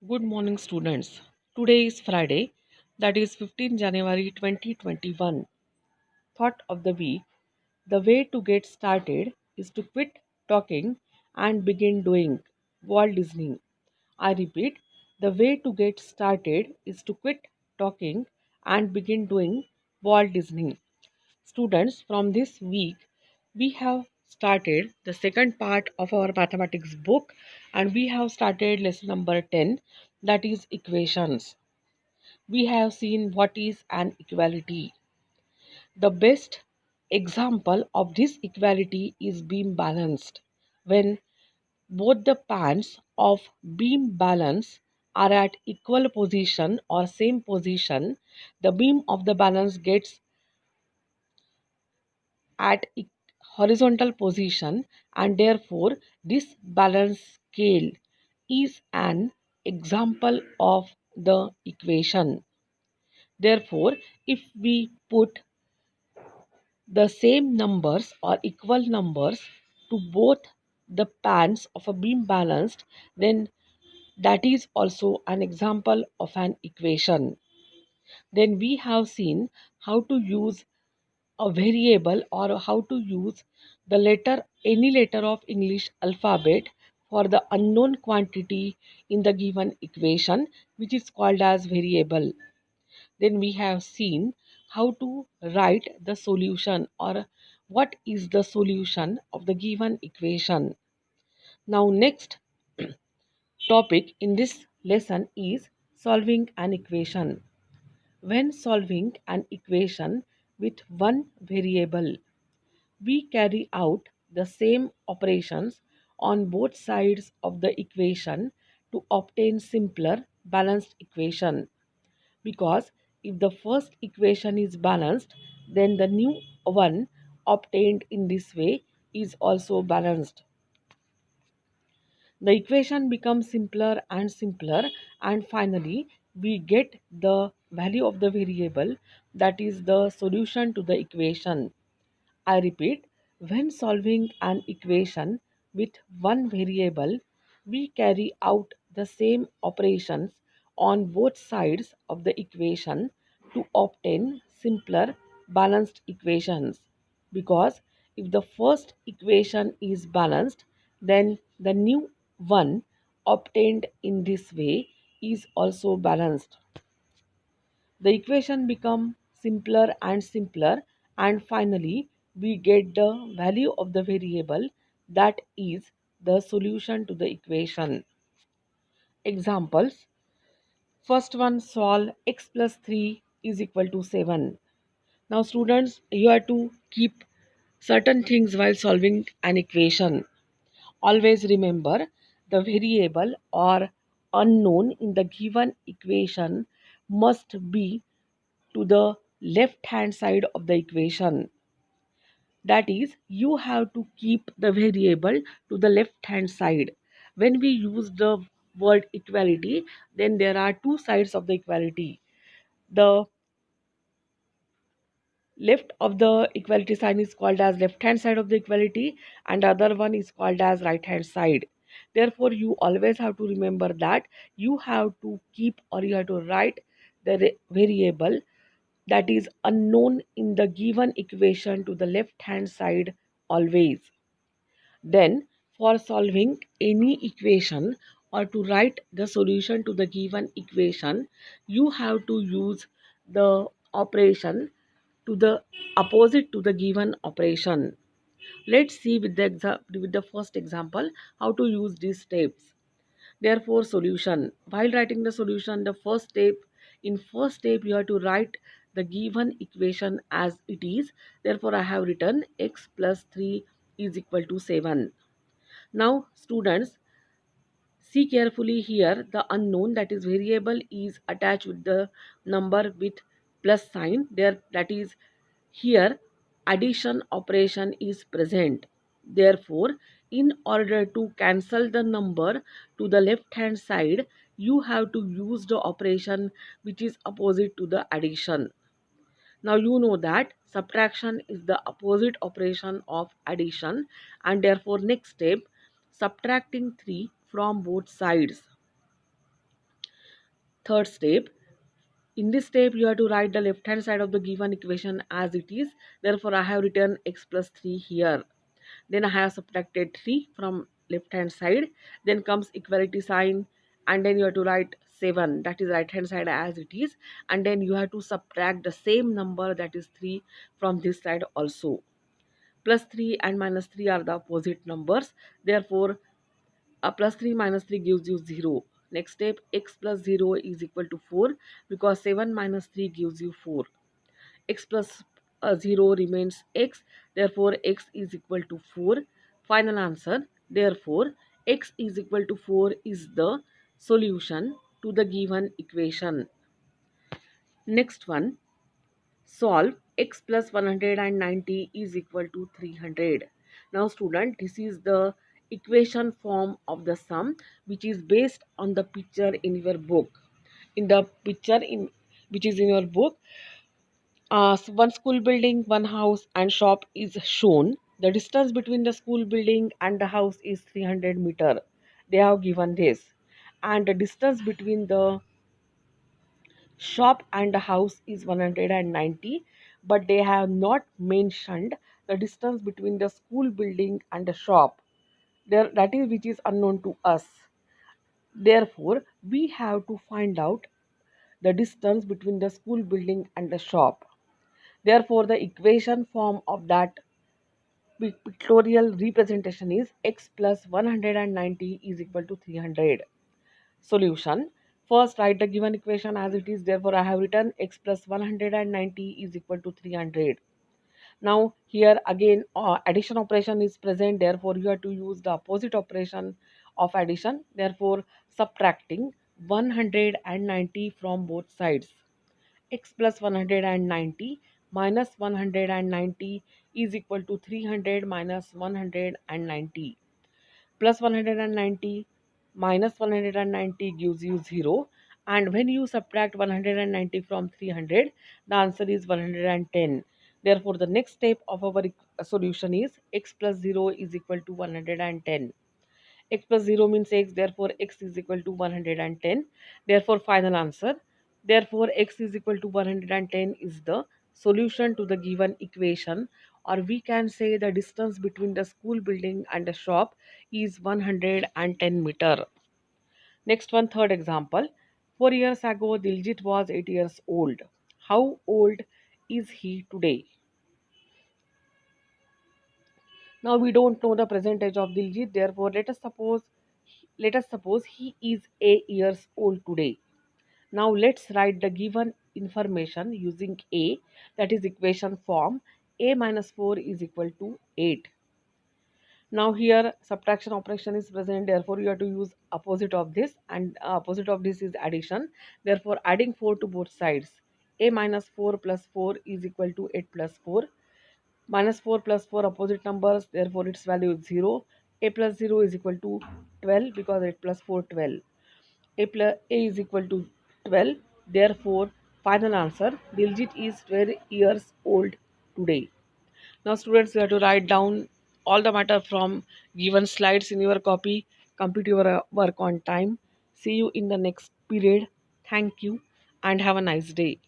Good morning, students. Today is Friday, that is 15 January 2021. Thought of the week: the way to get started is to quit talking and begin doing. Walt Disney. I repeat, the way to get started is to quit talking and begin doing. Walt Disney. Students, from this week, we have started the second part of our mathematics book and we have started lesson number 10, that is equations. We have seen what is an equality. The best example of this equality is beam balanced. When both the pans of beam balance are at equal position or same position, the beam of the balance gets at horizontal position, and therefore this balance scale is an example of the equation. Therefore, if we put the same numbers or equal numbers to both the pans of a beam balanced, then that is also an example of an equation. Then we have seen how to use a variable or how to use the letter, any letter of English alphabet, for the unknown quantity in the given equation, which is called as variable. Then we have seen how to write the solution or what is the solution of the given equation. Now next topic in this lesson is solving an equation. When solving an equation with one variable, we carry out the same operations on both sides of the equation to obtain simpler balanced equation, because if the first equation is balanced, then the new one obtained in this way is also balanced. The equation becomes simpler and simpler, and finally we get the value of the variable, that is the solution to the equation. I repeat, when solving an equation with one variable, we carry out the same operations on both sides of the equation to obtain simpler balanced equations. Because if the first equation is balanced, then the new one obtained in this way is also balanced. The equation become simpler and simpler, and finally we get the value of the variable, that is the solution to the equation. Examples: first one, solve x plus 3 is equal to 7. Now students, you have to keep certain things while solving an equation. Always remember, the variable or unknown in the given equation must be to the left hand side of the equation. That is, you have to keep the variable to the left hand side. When we use the word equality, then there are two sides of the equality. The left of the equality sign is called as left hand side of the equality, and other one is called as right hand side. Therefore you always have to remember that you have to keep or you have to write the variable that is unknown in the given equation to the left hand side always. Then, for solving any equation or to write the solution to the given equation, you have to use the operation to the opposite to the given operation. Let's see with the first example how to use these steps. Therefore, solution. While writing the solution, the first step you have to write the given equation as it is. Therefore, I have written x plus 3 is equal to 7. Now, students, see carefully here, the unknown, that is variable, is attached with the number with plus sign. There, that is, here addition operation is present. Therefore, in order to cancel the number to the left hand side, you have to use the operation which is opposite to the addition. Now you know that subtraction is the opposite operation of addition, and therefore next step, subtracting 3 from both sides. Third step, in this step you have to write the left hand side of the given equation as it is. Therefore I have written x plus 3 here. Then I have subtracted 3 from left hand side. Then comes equality sign, and then you have to write 7, that is right hand side as it is, and then you have to subtract the same number, that is 3, from this side also. Plus 3 and minus 3 are the opposite numbers. Therefore plus 3 minus 3 gives you 0. Next step, x plus 0 is equal to 4, because 7 minus 3 gives you 4. X plus 0 remains x, therefore x is equal to 4. Final answer, therefore x is equal to 4 is the solution to the given equation. Next one, solve x plus 190 is equal to 300. Now student, this is the equation form of the sum, which is based on the picture in your book. In the picture in which is in your book, one school building, one house and shop is shown. The distance between the school building and the house is 300 meter. They have given this. And the distance between the shop and the house is 190, but they have not mentioned the distance between the school building and the shop. There, that is which is unknown to us. Therefore, we have to find out the distance between the school building and the shop. Therefore, the equation form of that pictorial representation is x plus 190 is equal to 300. Solution. First, write the given equation as it is. Therefore, I have written x plus 190 is equal to 300. Now, here again, addition operation is present. Therefore, you have to use the opposite operation of addition. Therefore, subtracting 190 from both sides. X plus 190 minus 190 is equal to 300 minus 190. Plus 190 minus 190 gives you 0, and when you subtract 190 from 300, the answer is 110. Therefore the next step of our solution is x plus 0 is equal to 110. X plus 0 means x, therefore x is equal to 110. Therefore final answer, therefore x is equal to 110 is the solution to the given equation, or we can say the distance between the school building and the shop is 110 meter. Next one, third example. 4 years ago Diljit was 8 years old. How old is he today? Now we don't know the present age of Diljit, therefore let us suppose he is 8 years old today. Now let's write the given information using A, that is equation form. A minus 4 is equal to 8. Now here subtraction operation is present, therefore you have to use opposite of this, and opposite of this is addition. Therefore adding 4 to both sides. A minus 4 plus 4 is equal to 8 plus 4. Minus 4 plus 4 opposite numbers, therefore its value is 0. A plus 0 is equal to 12, because 8 plus 4 12. A is equal to 12. Therefore final answer, Diljit is 12 years old today. Now students, you have to write down all the matter from given slides in your copy. Complete your work on time. See you in the next period. Thank you and have a nice day.